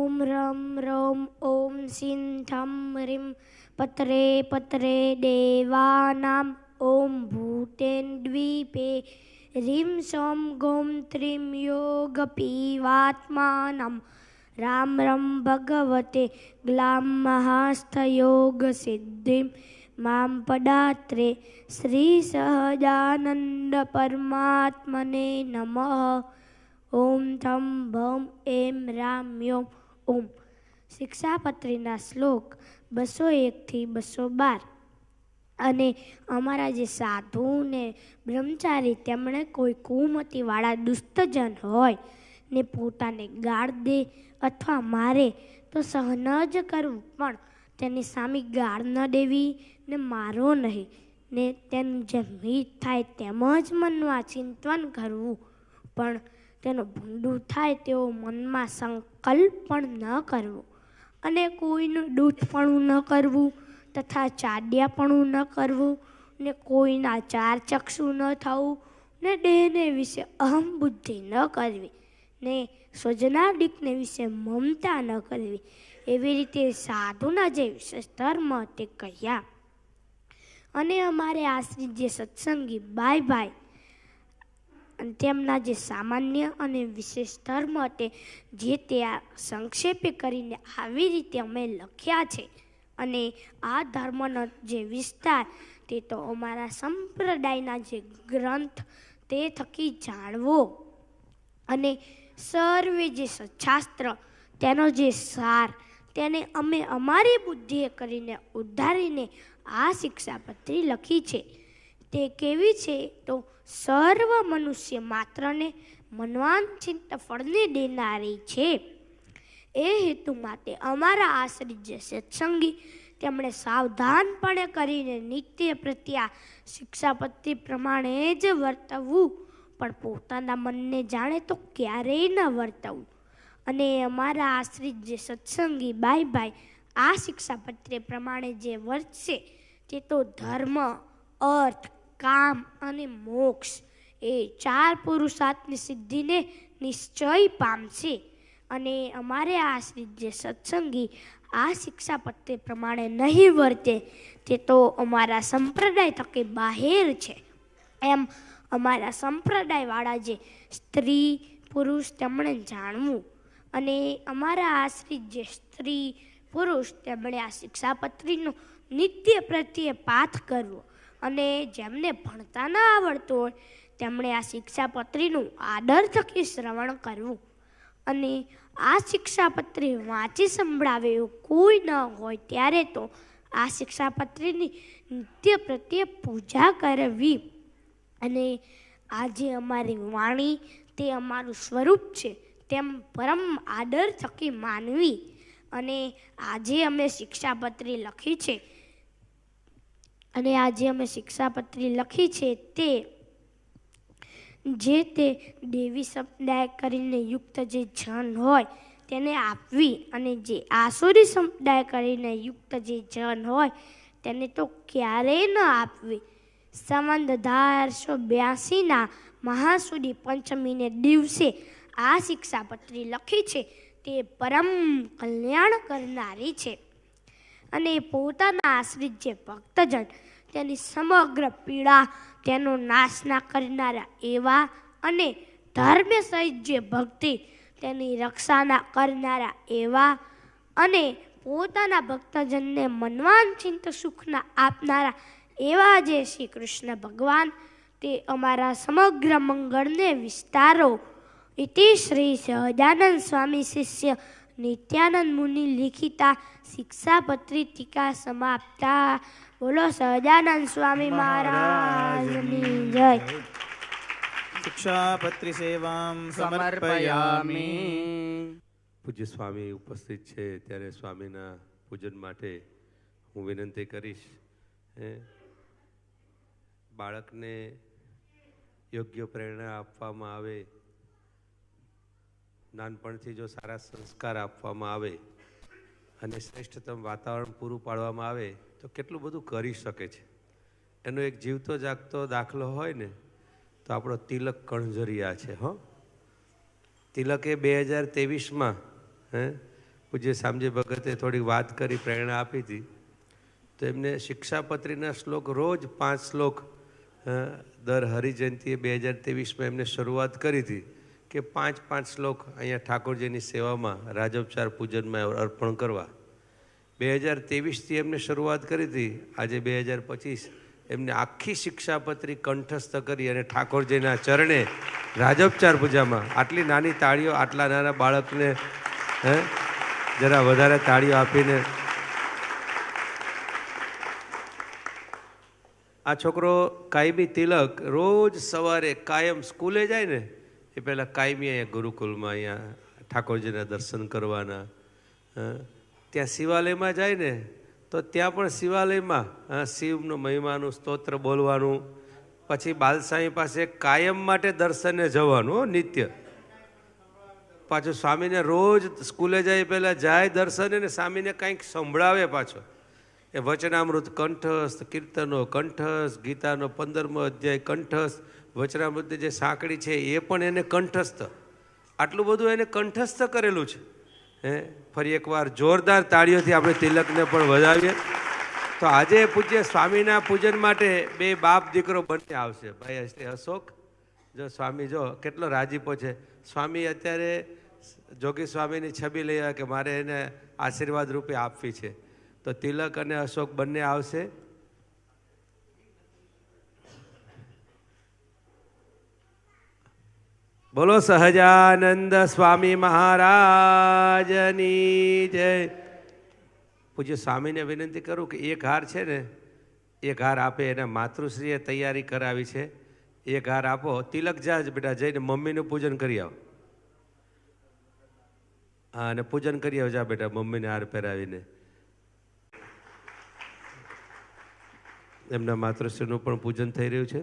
ॐ रं रं ॐ सिं ठं ह्रीं पत्रे पत्रे देवानां ॐ भूतेन्द्वीपे ह्रीं सौं गौं त्रीं योगपीवात्मानं राम रं भगवते ग्लां महास्थयोगसिद्धिं मां पदात्रे श्रीसहजानन्दपरमात्मने नमः। ओम थम भम एम राम योम ओम। શિક્ષાપત્રીના શ્લોક 201 થી 212 અને અમારા જે સાધુ ને બ્રહ્મચારી તેમણે કોઈ કુમતિવાળા દુષ્ટજન હોય ને પોતાને ગાળ દે અથવા મારે તો સહન જ કરવું, પણ તેની સામે ગાળ ન દેવી ને મારો નહીં ને તેનું જેમ હિત થાય તેમ જ મનમાં ચિંતન કરવું, પણ તેનું ભૂંડું થાય તેવો મનમાં સંકલ્પ પણ ન કરવો અને કોઈનું દૂધપણું ન કરવું તથા ચાડિયાપણું ન કરવું ને કોઈના ચાર ચક્ષુ ન થવું ને દેહને વિશે અહમ બુદ્ધિ ન કરવી ને સ્વજનાદિકને વિશે મમતા ન કરવી, એવી રીતે સાધુના જે વિશેષ ધર્મ તે કહ્યા. અને અમારે આશ્રિત જે સત્સંગી ભાઈ અને તેમના જે સામાન્ય અને વિશેષ ધર્મ તે જે તે આ સંક્ષેપે કરીને આવી રીતે અમે લખ્યા છે. અને આ ધર્મનો જે વિસ્તાર તે તો અમારા સંપ્રદાયના જે ગ્રંથ તે થકી જાણવો અને સર્વે જે શાસ્ત્ર તેનો જે સાર તેને અમે અમારી બુદ્ધિએ કરીને ઉદ્ધારીને આ શિક્ષાપત્રી લખી છે. તે કેવી છે તો સર્વ મનુષ્ય માત્રને મનવાંછિત ફળને દેનારી છે. એ હેતુ માટે અમારા આશ્રિત જે સત્સંગી તેમણે સાવધાનપણે કરીને નિત્ય પ્રત્યા શિક્ષાપત્રી પ્રમાણે જ વર્તવું, પણ પોતાના મનને જાણે તો ક્યારેય ન વર્તવું. અને અમારા આશ્રિત જે સત્સંગી ભાઈ આ શિક્ષાપત્રી પ્રમાણે જે વર્તશે તે તો ધર્મ, અર્થ, કામ અને મોક્ષ એ 4 પુરુષાર્થની સિદ્ધિને નિશ્ચય પામશે. અને અમારે આશ્રિત જે સત્સંગી આ શિક્ષાપત્રી પ્રમાણે નહીં વર્તે તે તો અમારા સંપ્રદાય થકી બહાર છે. એમ અમારા સંપ્રદાયવાળા જે સ્ત્રી પુરુષ તેમણે જાણવું. અને અમારા આશ્રિત જે સ્ત્રી પુરુષ તેમણે આ શિક્ષાપત્રીનો નિત્ય પ્રત્યે પાઠ કરવો અને જેમને ભણતા ન આવડતું હોય તેમણે આ શિક્ષાપત્રીનું આદર થકી શ્રવણ કરવું. અને આ શિક્ષાપત્રી વાંચી સંભળાવે એવું કોઈ ન હોય ત્યારે તો આ શિક્ષાપત્રીની નિત્ય પ્રત્યે પૂજા કરવી. અને આ જે અમારી વાણી તે અમારું સ્વરૂપ છે તેમ પરમ આદર થકી માનવી. અને આજે અમે શિક્ષાપત્રી લખી છે તે જે તે દેવી સંપ્રદાય કરીને યુક્ત જે જન હોય તેને આપવી અને જે આસુરી સંપ્રદાય કરીને યુક્ત જે જન હોય તેને તો ક્યારેય ન આપવી. સંવત 1882 મહાસુદી પંચમીને દિવસે આ શિક્ષાપત્રી લખી છે તે પરમ કલ્યાણ કરનારી છે. અને પોતાના આશ્રિત જે ભક્તજન તેની સમગ્ર પીડા તેનો નાશ ના કરનારા એવા અને ધર્મ સહિત જે ભક્તિ તેની રક્ષા ના કરનારા એવા અને પોતાના ભક્તજનને મનવાંછિત સુખના આપનારા એવા જે શ્રી કૃષ્ણ ભગવાન તે અમારા સમગ્ર મંગળને વિસ્તારો. ઇતિ શ્રી સહજાનંદ સ્વામી શિષ્ય નિત્યાનંદ મુનિ લિખિતા શિક્ષાપત્રી ટીકા સમાપ્તા. બોલો સહજાનંદ સ્વામી મહારાજની જય. શિક્ષાપત્રી સેવામ સમર્પયામિ. પૂજ્ય સ્વામી ઉપસ્થિત છે ત્યારે સ્વામીના પૂજન માટે હું વિનંતી કરીશ. બાળકને યોગ્ય પ્રેરણા આપવામાં આવે, નાનપણથી જો સારા સંસ્કાર આપવામાં આવે અને શ્રેષ્ઠતમ વાતાવરણ પૂરું પાડવામાં આવે તો કેટલું બધું કરી શકે છે. એનો એક જીવતો જાગતો દાખલો હોય ને તો આપણો તિલક કણઝરિયા છે. તિલકે 2023માં પૂજ્ય શામજી ભગતે થોડી વાત કરી, પ્રેરણા આપી હતી. તો એમને શિક્ષાપત્રીના શ્લોક રોજ 5 શ્લોક દર હરિજયંતીએ 2023માં એમને શરૂઆત કરી હતી કે 5 શ્લોક અહીંયા ઠાકોરજીની સેવામાં રાજોપચાર પૂજનમાં અર્પણ કરવા. 2023થી એમને શરૂઆત કરી હતી. આજે 2025 એમને આખી શિક્ષાપત્રી કંઠસ્થ કરી અને ઠાકોરજીના ચરણે રાજોપચાર પૂજામાં. આટલી નાની તાળીઓ આટલા નાના બાળકને જરા વધારે તાળીઓ આપીને. આ છોકરો કાયમી તિલક રોજ સવારે કાયમ સ્કૂલે જાય ને એ પહેલાં કાયમી અહીંયા ગુરુકુલમાં અહીંયા ઠાકોરજીના દર્શન કરવાના. ત્યાં શિવાલયમાં જાય ને તો ત્યાં પણ શિવાલયમાં શિવનો મહિમાનું સ્તોત્ર બોલવાનું. પછી બાલસાઈ પાસે કાયમ માટે દર્શને જવાનું નિત્ય. પાછું સ્વામીને રોજ સ્કૂલે જાય પહેલાં જાય દર્શને ને સ્વામીને કંઈક સંભળાવે પાછો. એ વચનામૃત કંઠસ્થ, કીર્તનો કંઠસ્થ, ગીતાનો 15મો અધ્યાય કંઠસ્થ, વચનામૃતની જે સાંકળી છે એ પણ એને કંઠસ્થ. આટલું બધું એને કંઠસ્થ કરેલું છે. ફરી એકવાર જોરદાર તાળીઓથી આપણે તિલકને પણ વધાવીએ. તો આજે પૂજ્ય સ્વામીના પૂજન માટે 2 બાપ દીકરો બંને આવશે. ભાઈ શ્રી અશોક, જો સ્વામી જો કેટલો રાજીપો છે. સ્વામી અત્યારે જોગી સ્વામીની છબી લઈ આવ્યા કે મારે એને આશીર્વાદ રૂપે આપવી છે. તો તિલક અને અશોક બંને આવશે. બોલો સહજાનંદ સ્વામી મહારાજની જય. પૂજ્ય સ્વામીને વિનંતી કરું કે એક હાર છે ને, એક હાર આપે. એના માતૃશ્રીએ તૈયારી કરાવી છે. એક હાર આપો. તિલક જા જ બેટા, જઈને મમ્મીનું પૂજન કરી આવો. હા, અને પૂજન કરી આવો જા બેટા, મમ્મીને હાર પહેરાવીને. એમના માતૃશ્રીનું પણ પૂજન થઈ રહ્યું છે.